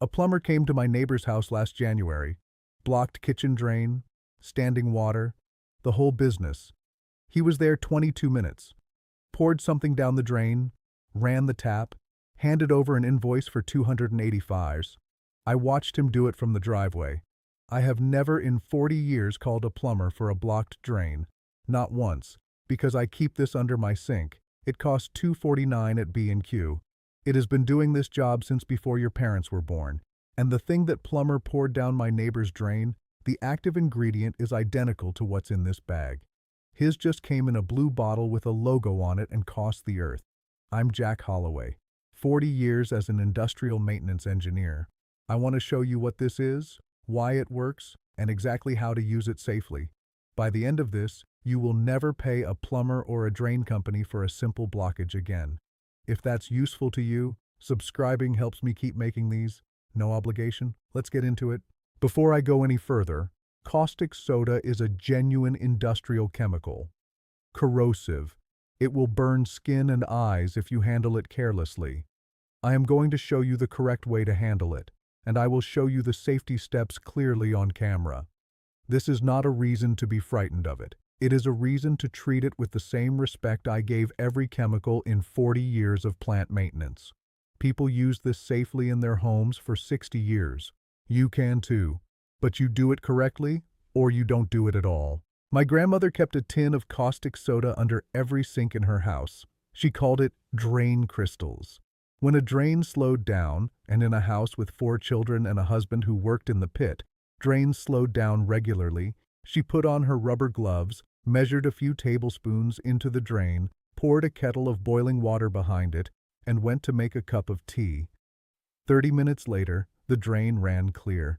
A plumber came to my neighbor's house last January. Blocked kitchen drain, standing water, the whole business. He was there 22 minutes. Poured something down the drain, ran the tap, handed over an invoice for $285. I watched him do it from the driveway. I have never in 40 years called a plumber for a blocked drain. Not once, because I keep this under my sink. It costs $249 at B&Q. It has been doing this job since before your parents were born. And the thing that plumber poured down my neighbor's drain, the active ingredient is identical to what's in this bag. His just came in a blue bottle with a logo on it and cost the earth. I'm Jack Holloway, 40 years as an industrial maintenance engineer. I want to show you what this is, why it works, and exactly how to use it safely. By the end of this, you will never pay a plumber or a drain company for a simple blockage again. If that's useful to you, subscribing helps me keep making these. No obligation. Let's get into it. Before I go any further, caustic soda is a genuine industrial chemical. Corrosive. It will burn skin and eyes if you handle it carelessly. I am going to show you the correct way to handle it, and I will show you the safety steps clearly on camera. This is not a reason to be frightened of it. It is a reason to treat it with the same respect I gave every chemical in 40 years of plant maintenance. People use this safely in their homes for 60 years. You can too. But you do it correctly, or you don't do it at all. My grandmother kept a tin of caustic soda under every sink in her house. She called it drain crystals. When a drain slowed down, and in a house with 4 children and a husband who worked in the pit, drains slowed down regularly, she put on her rubber gloves, measured a few tablespoons into the drain, poured a kettle of boiling water behind it, and went to make a cup of tea. 30 minutes later, the drain ran clear.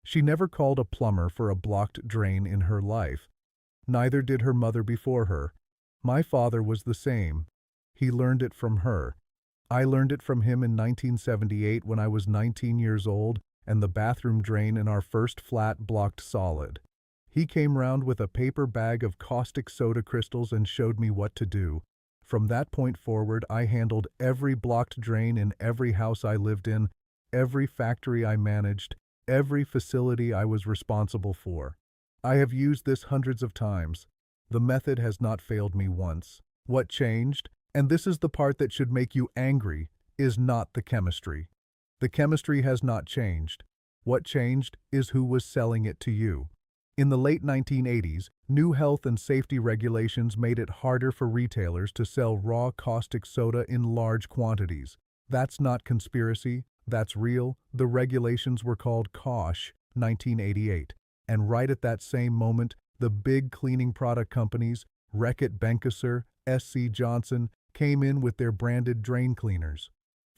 She never called a plumber for a blocked drain in her life. Neither did her mother before her. My father was the same. He learned it from her. I learned it from him in 1978 when I was 19 years old and the bathroom drain in our first flat blocked solid. He came round with a paper bag of caustic soda crystals and showed me what to do. From that point forward, I handled every blocked drain in every house I lived in, every factory I managed, every facility I was responsible for. I have used this hundreds of times. The method has not failed me once. What changed, and this is the part that should make you angry, is not the chemistry. The chemistry has not changed. What changed is who was selling it to you. In the late 1980s, new health and safety regulations made it harder for retailers to sell raw caustic soda in large quantities. That's not conspiracy, that's real. The regulations were called COSH, 1988. And right at that same moment, the big cleaning product companies, Reckitt Benckiser, SC Johnson, came in with their branded drain cleaners.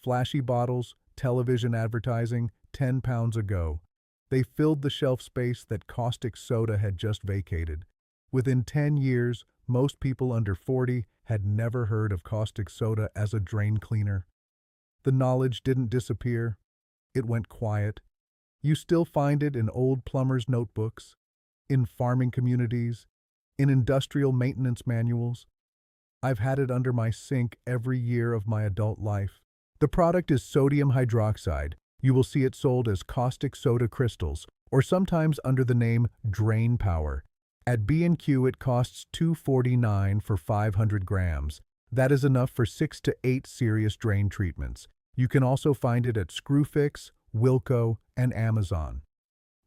Flashy bottles, television advertising, 10 pounds a go. They filled the shelf space that caustic soda had just vacated. Within 10 years, most people under 40 had never heard of caustic soda as a drain cleaner. The knowledge didn't disappear. It went quiet. You still find it in old plumbers' notebooks, in farming communities, in industrial maintenance manuals. I've had it under my sink every year of my adult life. The product is sodium hydroxide. You will see it sold as caustic soda crystals, or sometimes under the name Drain Power. At B&Q it costs $249 for 500 grams. That is enough for 6 to 8 serious drain treatments. You can also find it at Screwfix, Wilco, and Amazon.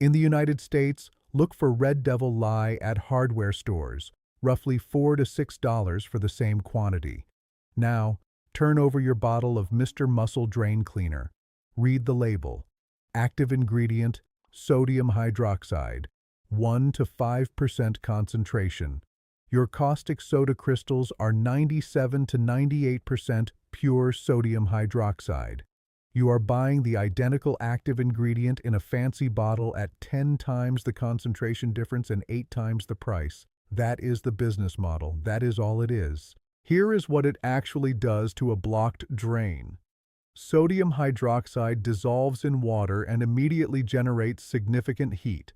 In the United States, look for Red Devil Lye at hardware stores, roughly $4 to $6 for the same quantity. Now, turn over your bottle of Mr. Muscle Drain Cleaner. Read the label. Active ingredient, sodium hydroxide, 1 to 5% concentration. Your caustic soda crystals are 97 to 98% pure sodium hydroxide. You are buying the identical active ingredient in a fancy bottle at 10 times the concentration difference and 8 times the price. That is the business model. That is all it is. Here is what it actually does to a blocked drain. Sodium hydroxide dissolves in water and immediately generates significant heat.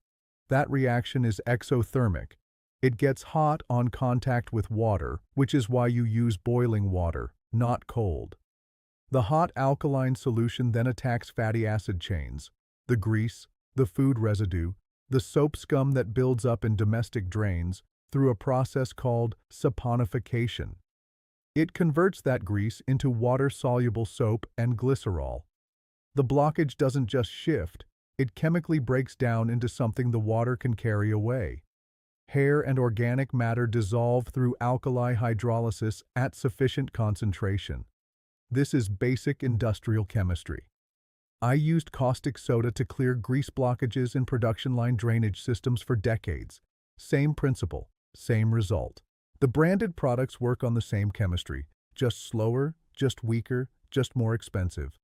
That reaction is exothermic. It gets hot on contact with water, which is why you use boiling water, not cold. The hot alkaline solution then attacks fatty acid chains, the grease, the food residue, the soap scum that builds up in domestic drains through a process called saponification. It converts that grease into water-soluble soap and glycerol. The blockage doesn't just shift, it chemically breaks down into something the water can carry away. Hair and organic matter dissolve through alkali hydrolysis at sufficient concentration. This is basic industrial chemistry. I used caustic soda to clear grease blockages in production line drainage systems for decades. Same principle, same result. The branded products work on the same chemistry, just slower, just weaker, just more expensive.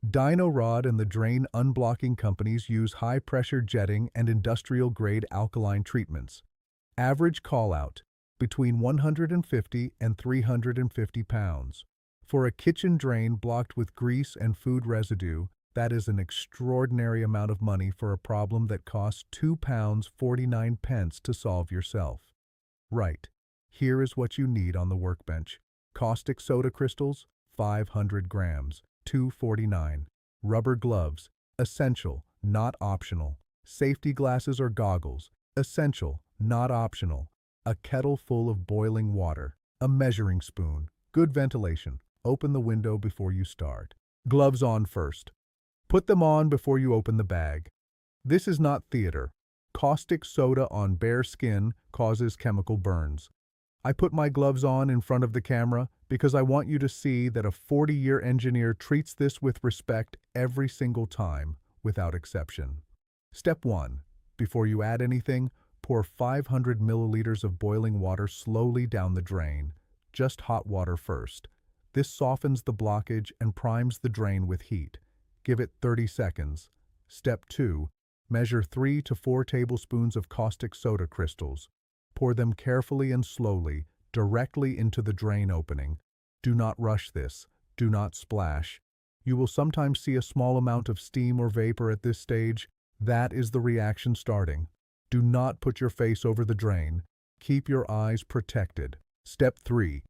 Dyno-Rod and the drain unblocking companies use high-pressure jetting and industrial-grade alkaline treatments. Average call-out, between 150 and 350 pounds. For a kitchen drain blocked with grease and food residue, that is an extraordinary amount of money for a problem that costs £2.49 to solve yourself. Right, here is what you need on the workbench. Caustic soda crystals, 500 grams, $2.49. Rubber gloves, essential, not optional. Safety glasses or goggles, essential, not optional. A kettle full of boiling water. A measuring spoon. Good ventilation. Open the window before you start. Gloves on first. Put them on before you open the bag. This is not theater. Caustic soda on bare skin causes chemical burns. I put my gloves on in front of the camera because I want you to see that a 40-year engineer treats this with respect every single time, without exception. Step 1. Before you add anything, pour 500 milliliters of boiling water slowly down the drain. Just hot water first. This softens the blockage and primes the drain with heat. Give it 30 seconds. Step 2. Measure 3 to 4 tablespoons of caustic soda crystals. Pour them carefully and slowly, directly into the drain opening. Do not rush this. Do not splash. You will sometimes see a small amount of steam or vapor at this stage. That is the reaction starting. Do not put your face over the drain. Keep your eyes protected. Step 3.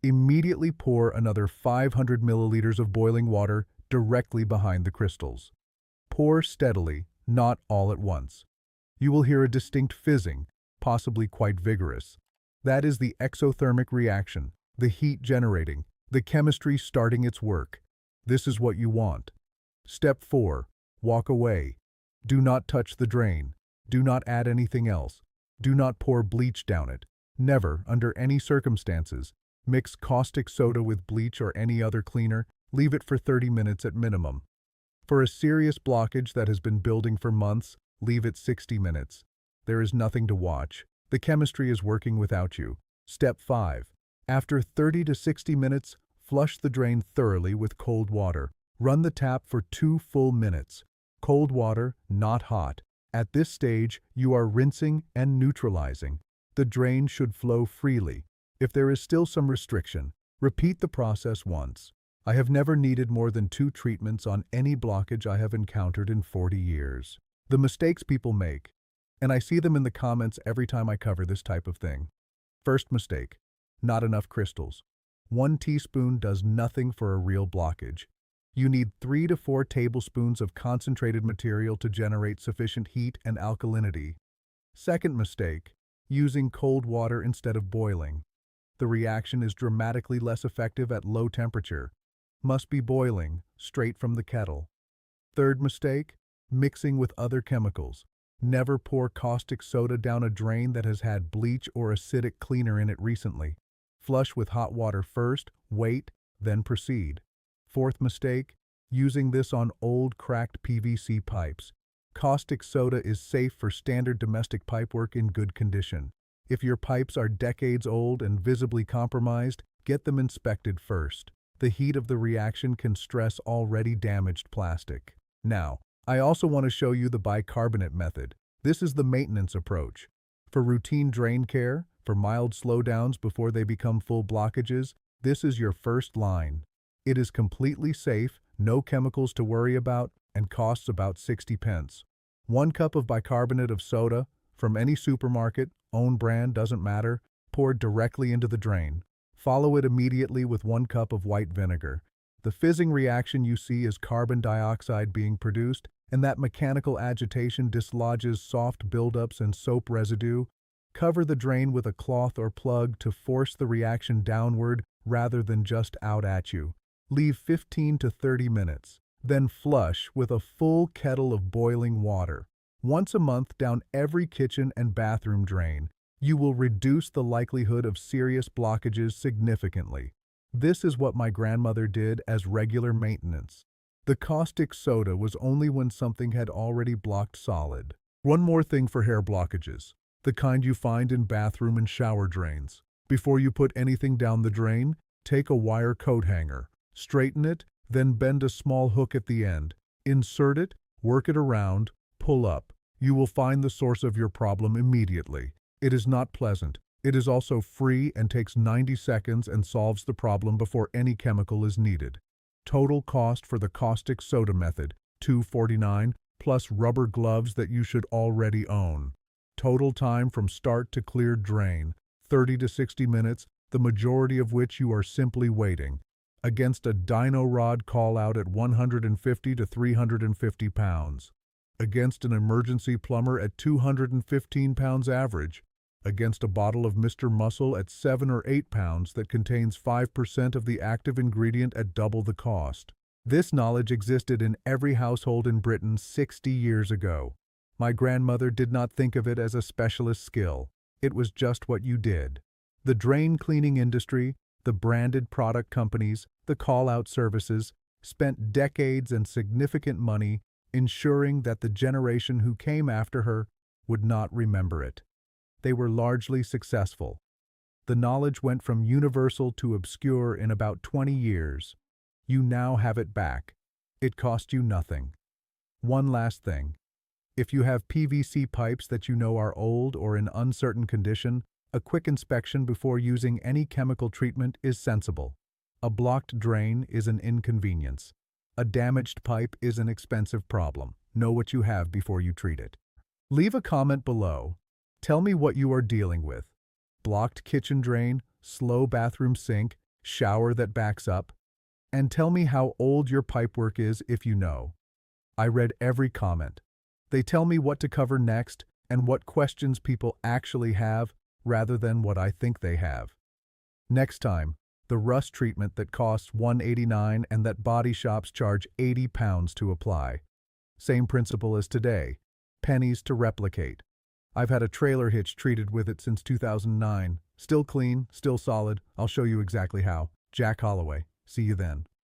Immediately pour another 500 milliliters of boiling water directly behind the crystals. Pour steadily, not all at once. You will hear a distinct fizzing, possibly quite vigorous. That is the exothermic reaction, the heat generating, the chemistry starting its work. This is what you want. Step 4. Walk away. Do not touch the drain. Do not add anything else. Do not pour bleach down it. Never, under any circumstances. Mix caustic soda with bleach or any other cleaner. Leave it for 30 minutes at minimum. For a serious blockage that has been building for months, leave it 60 minutes. There is nothing to watch. The chemistry is working without you. Step 5. After 30 to 60 minutes, flush the drain thoroughly with cold water. Run the tap for 2 full minutes. Cold water, not hot. At this stage, you are rinsing and neutralizing. The drain should flow freely. If there is still some restriction, repeat the process once. I have never needed more than 2 treatments on any blockage I have encountered in 40 years. The mistakes people make, and I see them in the comments every time I cover this type of thing. First mistake, not enough crystals. 1 teaspoon does nothing for a real blockage. You need 3 to 4 tablespoons of concentrated material to generate sufficient heat and alkalinity. Second mistake, using cold water instead of boiling. The reaction is dramatically less effective at low temperature. Must be boiling, straight from the kettle. Third mistake, mixing with other chemicals. Never pour caustic soda down a drain that has had bleach or acidic cleaner in it recently. Flush with hot water first, wait, then proceed. Fourth mistake, using this on old cracked PVC pipes. Caustic soda is safe for standard domestic pipework in good condition. If your pipes are decades old and visibly compromised, get them inspected first. The heat of the reaction can stress already damaged plastic. Now, I also want to show you the bicarbonate method. This is the maintenance approach. For routine drain care, for mild slowdowns before they become full blockages, this is your first line. It is completely safe, no chemicals to worry about, and costs about 60 pence. 1 cup of bicarbonate of soda, from any supermarket, own brand, doesn't matter, poured directly into the drain. Follow it immediately with 1 cup of white vinegar. The fizzing reaction you see is carbon dioxide being produced, and that mechanical agitation dislodges soft buildups and soap residue. Cover the drain with a cloth or plug to force the reaction downward rather than just out at you. Leave 15 to 30 minutes. Then flush with a full kettle of boiling water. Once a month down every kitchen and bathroom drain. You will reduce the likelihood of serious blockages significantly. This is what my grandmother did as regular maintenance. The caustic soda was only when something had already blocked solid. One more thing for hair blockages, the kind you find in bathroom and shower drains. Before you put anything down the drain, take a wire coat hanger, straighten it, then bend a small hook at the end. Insert it, work it around, pull up. You will find the source of your problem immediately. It is not pleasant. It is also free and takes 90 seconds and solves the problem before any chemical is needed. Total cost for the caustic soda method, $249, plus rubber gloves that you should already own. Total time from start to cleared drain, 30 to 60 minutes, the majority of which you are simply waiting. Against a Dyno-Rod call-out at 150 to 350 pounds. Against an emergency plumber at 215 pounds average. Against a bottle of Mr. Muscle at 7 or 8 pounds that contains 5% of the active ingredient at double the cost. This knowledge existed in every household in Britain 60 years ago. My grandmother did not think of it as a specialist skill. It was just what you did. The drain cleaning industry, the branded product companies, the call-out services, spent decades and significant money ensuring that the generation who came after her would not remember it. They were largely successful. The knowledge went from universal to obscure in about 20 years. You now have it back. It cost you nothing. One last thing. If you have PVC pipes that you know are old or in uncertain condition, a quick inspection before using any chemical treatment is sensible. A blocked drain is an inconvenience. A damaged pipe is an expensive problem. Know what you have before you treat it. Leave a comment below. Tell me what you are dealing with. Blocked kitchen drain, slow bathroom sink, shower that backs up. And tell me how old your pipework is if you know. I read every comment. They tell me what to cover next and what questions people actually have rather than what I think they have. Next time, the rust treatment that costs $189 and that body shops charge 80 pounds to apply. Same principle as today, pennies to replicate. I've had a trailer hitch treated with it since 2009. Still clean, still solid. I'll show you exactly how. Jack Holloway. See you then.